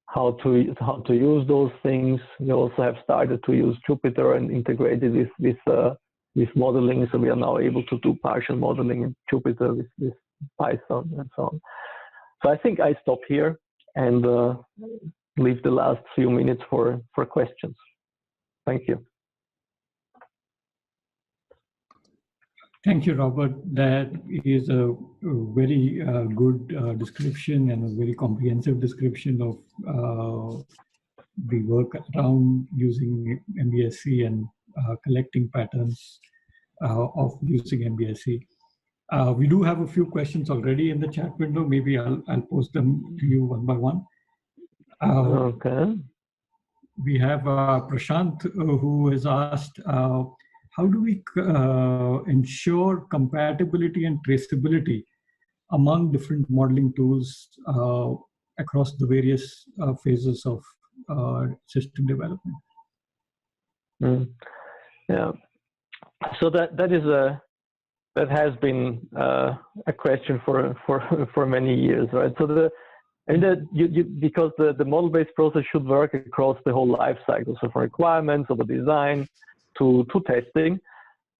how to use those things. We also have started to use Jupyter and integrated with modeling, so we are now able to do partial modeling in Jupyter with Python and so on. So I think I stop here and leave the last few minutes for questions. Thank you. Thank you, Robert. That is a very good description and a very comprehensive description of the work around using MBSE and collecting patterns of using MBSE. We do have a few questions already in the chat window. Maybe I'll post them to you one by one. Okay. We have Prashant who has asked, how do we ensure compatibility and traceability among different modeling tools across the various phases of system development? Yeah. So that has been a question for many years, right? So because the model-based process should work across the whole life cycle, so from requirements of the design to testing.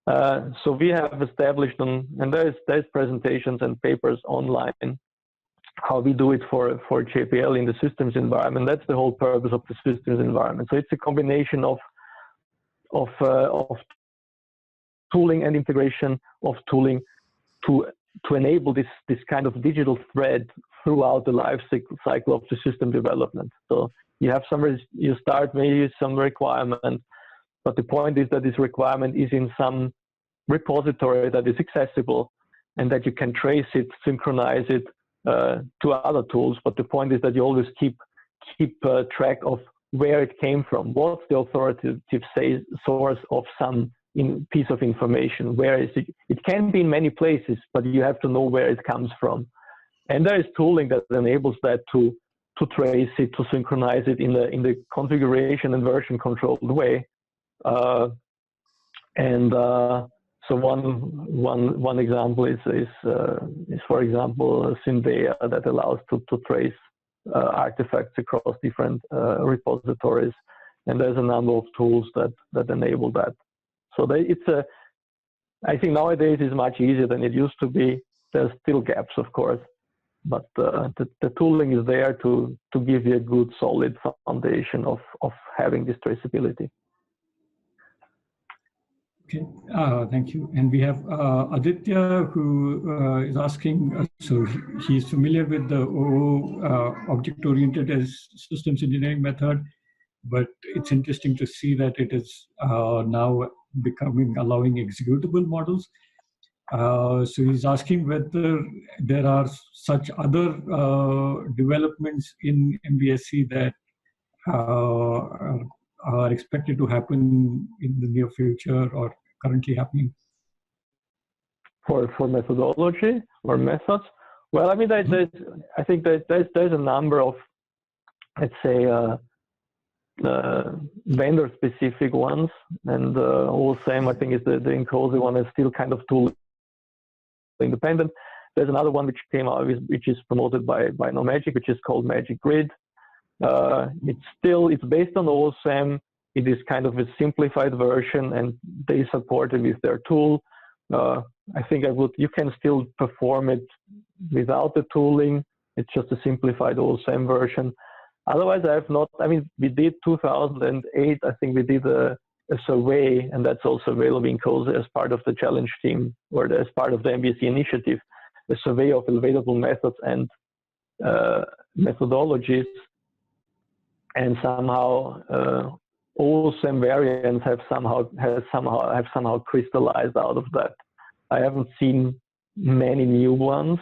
So we have established and there's presentations and papers online how we do it for JPL in the systems environment. That's the whole purpose of the systems environment. So it's a combination of tooling and integration of tooling to enable this kind of digital thread throughout the life cycle of the system development. So you start maybe with some requirement, but the point is that this requirement is in some repository that is accessible and that you can trace it, synchronize it to other tools. But the point is that you always keep track of where it came from. What's the authoritative source of some piece of information? Where is it? It can be in many places, but you have to know where it comes from. And there is tooling that enables that to trace it, to synchronize it in the configuration and version controlled way. So one example is for example Syndea that allows to trace artifacts across different repositories, and there's a number of tools that enable that. So I think nowadays is much easier than it used to be. There's still gaps, of course, but the tooling is there to give you a good solid foundation of having this traceability. Okay, thank you. And we have Aditya who is asking, so he's familiar with the object-oriented as systems engineering method, but it's interesting to see that it is now allowing executable models. So he's asking whether there are such other developments in MBSE that are expected to happen in the near future or currently happening? For methodology or methods? Well, I mean, I think there's a number of, let's say, vendor-specific ones, and all the same, I think is the INCOSE one is still kind of tool independent. There's another one which came out, which is promoted by NoMagic, which is called Magic Grid. It's based on OSM. It is kind of a simplified version, and they support it with their tool. I think you can still perform it without the tooling. It's just a simplified OSM version. Otherwise, we did 2008, I think we did a survey, and that's also available in INCOSE as part of the challenge team, or as part of the MBSE initiative, a survey of available methods and methodologies, and somehow OSM variants have somehow crystallized out of that. I haven't seen many new ones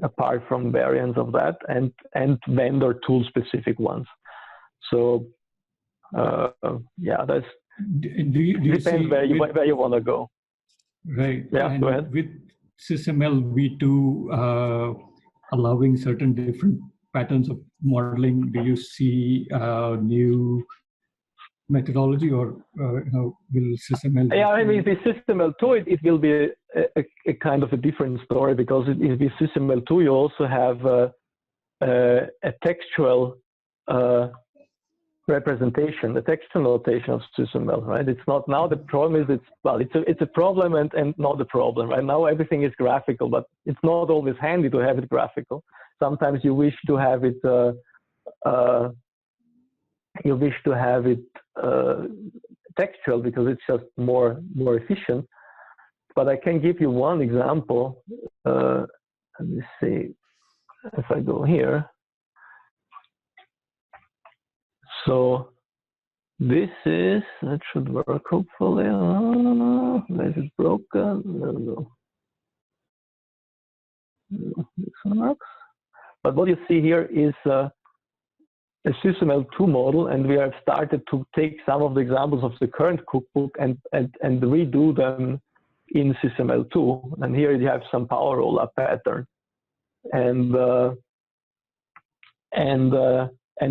apart from variants of that, and vendor tool specific ones. So that's depends where you want to go. Right. Yeah, and go ahead. With SysML v2 allowing certain different patterns of modeling, do you see new methodology, or will SysML? Yeah, with SysML2, it will be a kind of a different story, because with SysML2 you also have a textual representation, the textual notation of SysML, right? It's not now. The problem is it's a problem and not a problem. Right now everything is graphical, but it's not always handy to have it graphical. Sometimes you wish to have it textual, because it's just more efficient. But I can give you one example. Let me see if I go here. So this is, that should work hopefully. This is broken. No. This one works. But what you see here is a SysML2 model, and we have started to take some of the examples of the current cookbook and redo them in SysML2. And here you have some power rollup pattern, and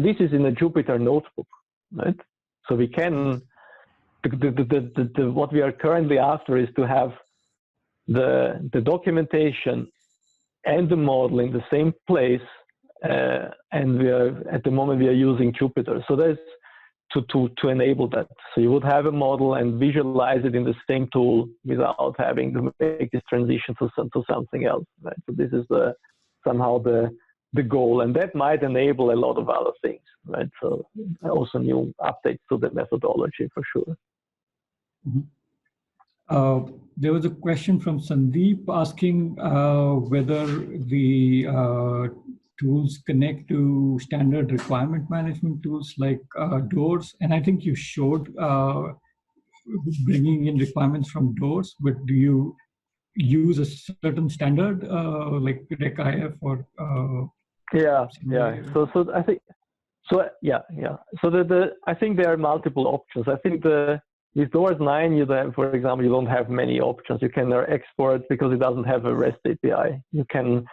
this is in a Jupyter notebook, right? So we can, what we are currently after is to have the documentation and the model in the same place, and at the moment we are using Jupyter. So that's to enable that. So you would have a model and visualize it in the same tool without having to make this transition to something else, right? So this is somehow the goal, and that might enable a lot of other things, right? So also new updates to the methodology for sure. Mm-hmm. There was a question from Sandeep asking whether the tools connect to standard requirement management tools like DOORS, and I think you showed bringing in requirements from DOORS, but do you use a certain standard like RecIF or yeah. So I think so I think there are multiple options. I think with DOORS 9 for example, you don't have many options. You can export because it doesn't have a REST API. You can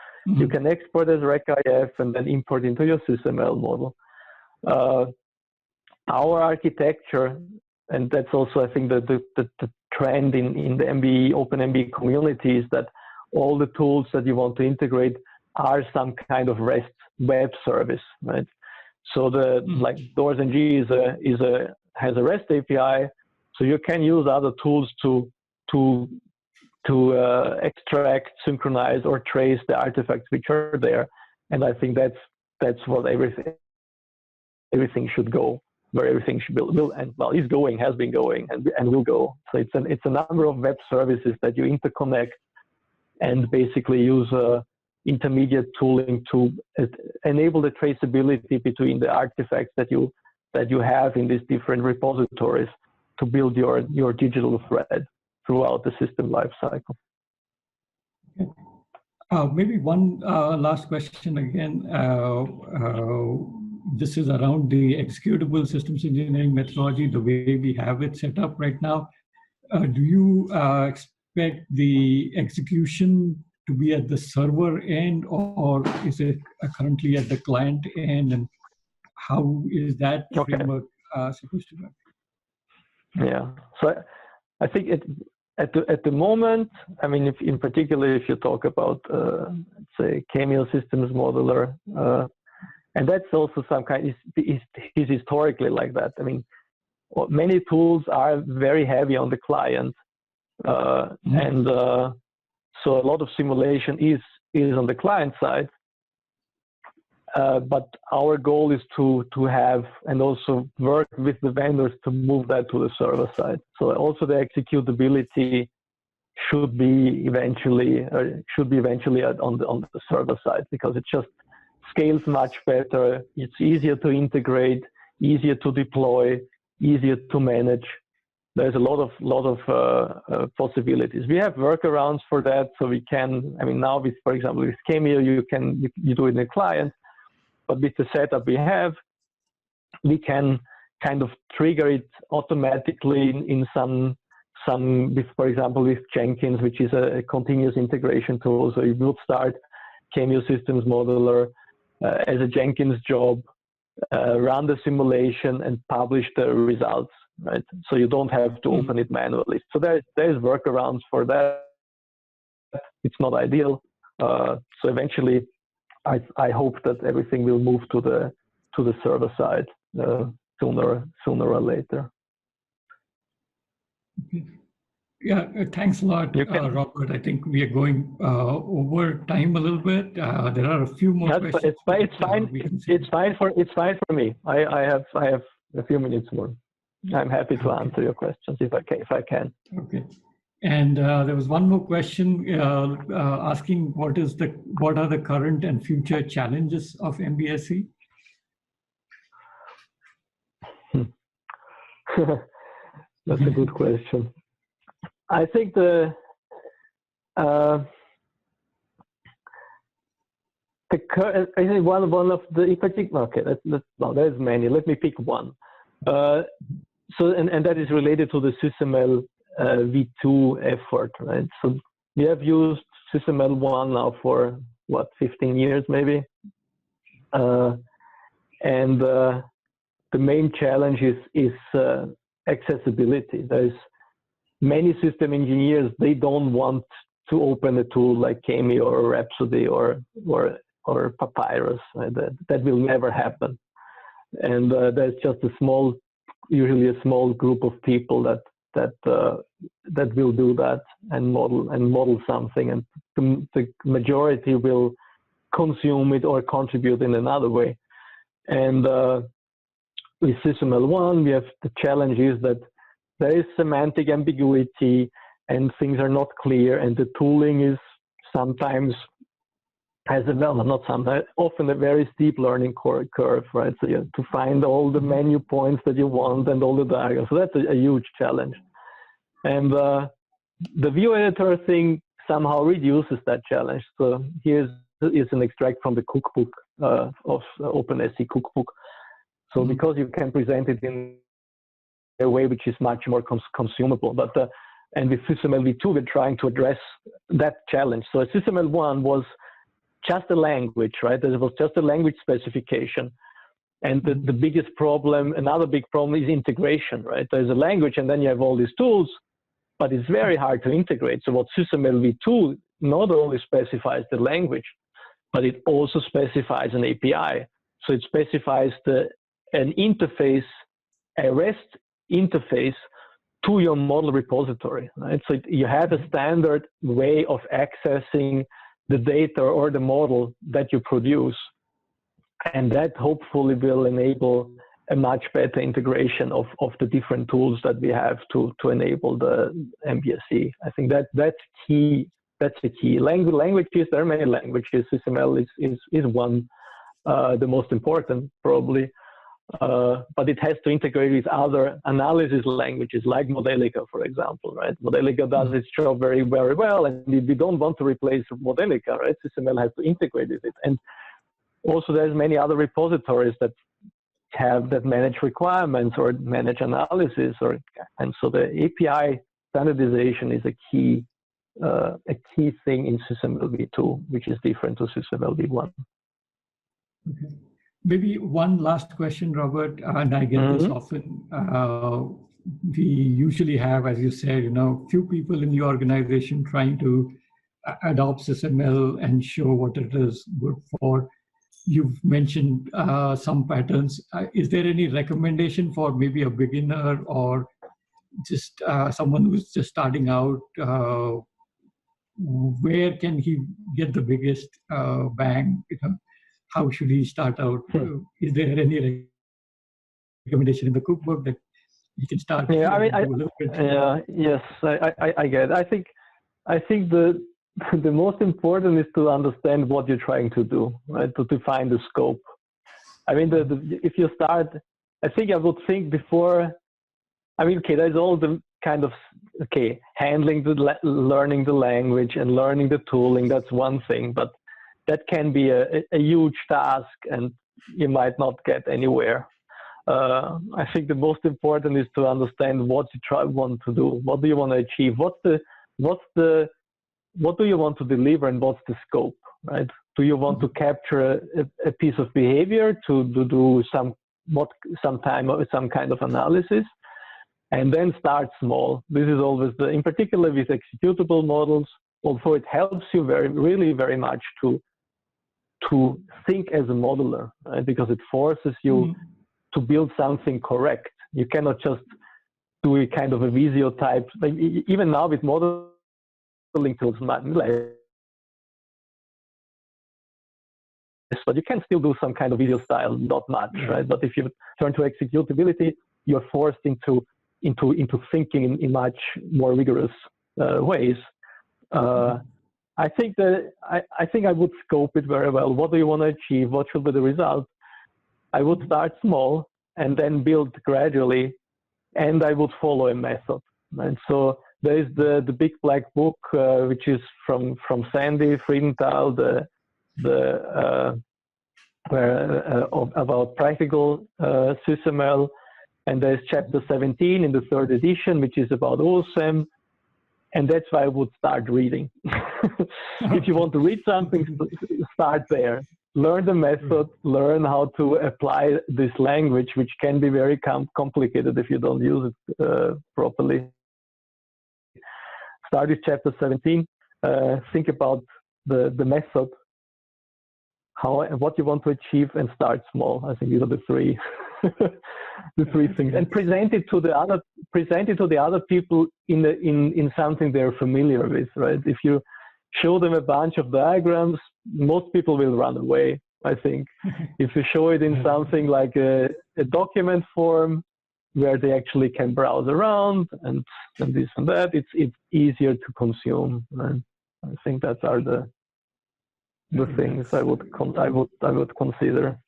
export as RecIF and then import into your SysML model. Our architecture, and that's also I think the trend in the MBE OpenMBE community, is that all the tools that you want to integrate are some kind of REST web service, right? So like DOORS NG has a REST API, so you can use other tools to extract, synchronize, or trace the artifacts which are there. And I think that's what everything should go, where everything should will and well is going, has been going, and will go. So it's a number of web services that you interconnect and basically use intermediate tooling to enable the traceability between the artifacts that you have in these different repositories to build your digital thread throughout the system lifecycle. Maybe one last question again. This is around the executable systems engineering methodology, the way we have it set up right now. Do you expect the execution to be at the server end, or is it currently at the client end? And how is that framework supposed to work? Yeah, so I think at the moment, I mean, in particular, if you talk about, say, Cameo Systems Modeler, And that's also some kind, is historically like that. I mean, many tools are very heavy on the client. And so a lot of simulation is on the client side. But our goal is to have and also work with the vendors to move that to the server side. So also the executability should be eventually on the server side, because it just scales much better. It's easier to integrate, easier to deploy, easier to manage. There's a lot of possibilities. We have workarounds for that, so we can. I mean, now with, for example, with Cameo, you do it in the client, but with the setup we have, we can kind of trigger it automatically in some with, for example, with Jenkins, which is a continuous integration tool. So you would start Cameo Systems Modeler as a Jenkins job, run the simulation and publish the results, right? So you don't have to open it manually. So there's workarounds for that. It's not ideal. So eventually, I hope that everything will move to the server side sooner or later. Okay. Yeah, thanks a lot, Robert. I think we are going over time a little bit. There are a few more questions. It's fine. It's fine for me. I have a few minutes more. I'm happy to answer your questions if I can. Okay. And there was one more question asking what are the current and future challenges of MBSE? That's a good question. I think one of the in particular. Okay, no, there's many. Let me pick one. So and that is related to the SysML V2 effort, right? So we have used SysML 1 now for what, 15 years maybe, and the main challenge is accessibility. There's many system engineers, they don't want to open a tool like Cameo or Rhapsody or Papyrus. Right? That will never happen. And there's just usually a small group of people that will do that and model something, and the majority will consume it or contribute in another way. And with SysML 1, we have the challenge is that there is semantic ambiguity and things are not clear, and the tooling is sometimes often a very steep learning curve, right? So you have to find all the menu points that you want and all the diagrams. So that's a huge challenge. And the view editor thing somehow reduces that challenge. So here's an extract from the Cookbook of OpenSE Cookbook. So because you can present it in a way which is much more consumable, and with SysML V2, we're trying to address that challenge. So SysML 1 was just a language, right? There was just a language specification. And the biggest problem, another big problem is integration, right? There's a language and then you have all these tools, but it's very hard to integrate. So what SysML V2 not only specifies the language, but it also specifies an API. So it specifies an interface, a REST interface to your model repository, right? So you have a standard way of accessing the data or the model that you produce. And that hopefully will enable a much better integration of the different tools that we have to enable the MBSE. I think that's key. That's the key. Languages, there are many languages. SysML is one, the most important probably. But it has to integrate with other analysis languages like Modelica, for example, right? Modelica does its job very, very well, and we don't want to replace Modelica, right? SysML has to integrate with it. And also there's many other repositories that manage requirements or manage analysis, and so the API standardization is a key thing in SysML V2, which is different to SysML V1. Okay. Maybe one last question, Robert, and I get this often. We usually have, as you said, few people in the organization trying to adopt SysML and show what it is good for. you've mentioned some patterns. Is there any recommendation for maybe a beginner or just someone who's just starting out? Where can he get the biggest bang? How should he start out? Is there any recommendation in the cookbook that you can start? Yeah, I mean, do a little bit? yes, I get it. I think the most important is to understand what you're trying to do, right? To define the scope. I mean, if you start, I think I would think before. I mean, okay, there's all the kind of handling learning the language and learning the tooling. That's one thing, but that can be a huge task, and you might not get anywhere. I think the most important is to understand what you want to do. What do you want to achieve? What do you want to deliver, and what's the scope, right? Do you want to capture a piece of behavior to do some kind of analysis, and then start small? This is always in particular with executable models. Although it helps you really very much to think as a modeler, right? Because it forces you to build something correct. You cannot just do a kind of a Visio type. Like, even now with modeling tools, but you can still do some kind of Visio style, not much, right? But if you turn to executability, you're forced into thinking in much more rigorous ways. I think I would scope it very well. What do you want to achieve? What should be the result? I would start small and then build gradually, and I would follow a method. And so there is the big black book, which is from Sandy Friedenthal, about practical SysML, and there's chapter 17 in the 3rd edition, which is about OSM, and that's why I would start reading. If you want to read something, start there. Learn the method, learn how to apply this language, which can be very complicated if you don't use it properly. Start with chapter 17. Think about the method, what you want to achieve, and start small. I think these are the three things, and present it to the other people in something they're familiar with, right? If you show them a bunch of diagrams, most people will run away, I think. If you show it in something like a document form where they actually can browse around and this and that, it's easier to consume. Right? I think that are the things I would consider.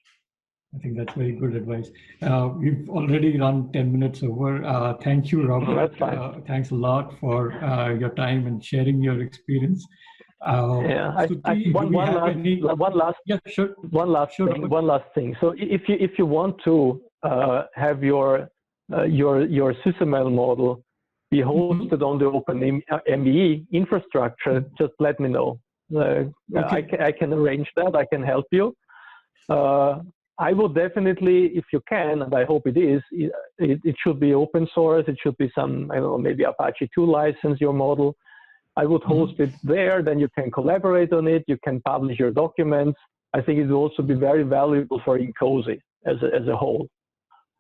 I think that's very good advice. We've already run 10 minutes over. Thank you, Robert. That's fine. Thanks a lot for your time and sharing your experience. One last thing. So if you want to have your SysML model be hosted on the OpenMBE infrastructure, just let me know. I can arrange that. I can help you. I will definitely, if you can, and I hope it is, it should be open source. It should be some, I don't know, maybe Apache 2 license your model. I would host it there. Then you can collaborate on it. You can publish your documents. I think it will also be very valuable for INCOSE as a whole.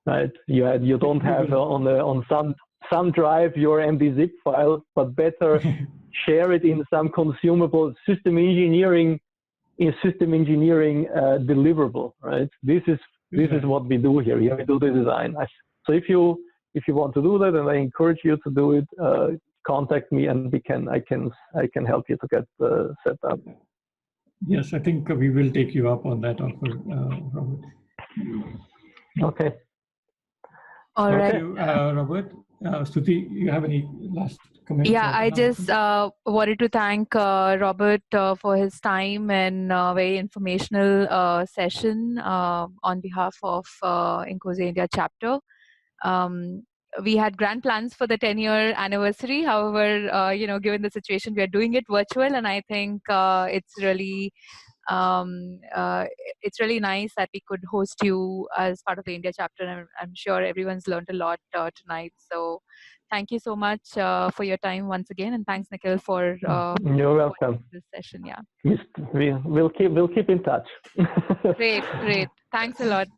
Right? You don't have on some drive your MD-zip file, but better share it in some consumable system engineering deliverable, right? This is what we do here. We do the design. So if you want to do that, and I encourage you to do it, contact me, and I can help you to get set up. Yes, I think we will take you up on that offer, Robert. Okay. All right. Thank you, Robert. Stuti, you have any last comments? Yeah, I just wanted to thank Robert for his time and very informational session on behalf of INCOSE India chapter. We had grand plans for the 10-year anniversary. However, given the situation, we are doing it virtual, and I think it's really It's really nice that we could host you as part of the India chapter. And I'm sure everyone's learned a lot tonight. So thank you so much for your time once again, and thanks, Nikhil, for You're welcome. This session. Yeah, We'll keep in touch. Great. Thanks a lot.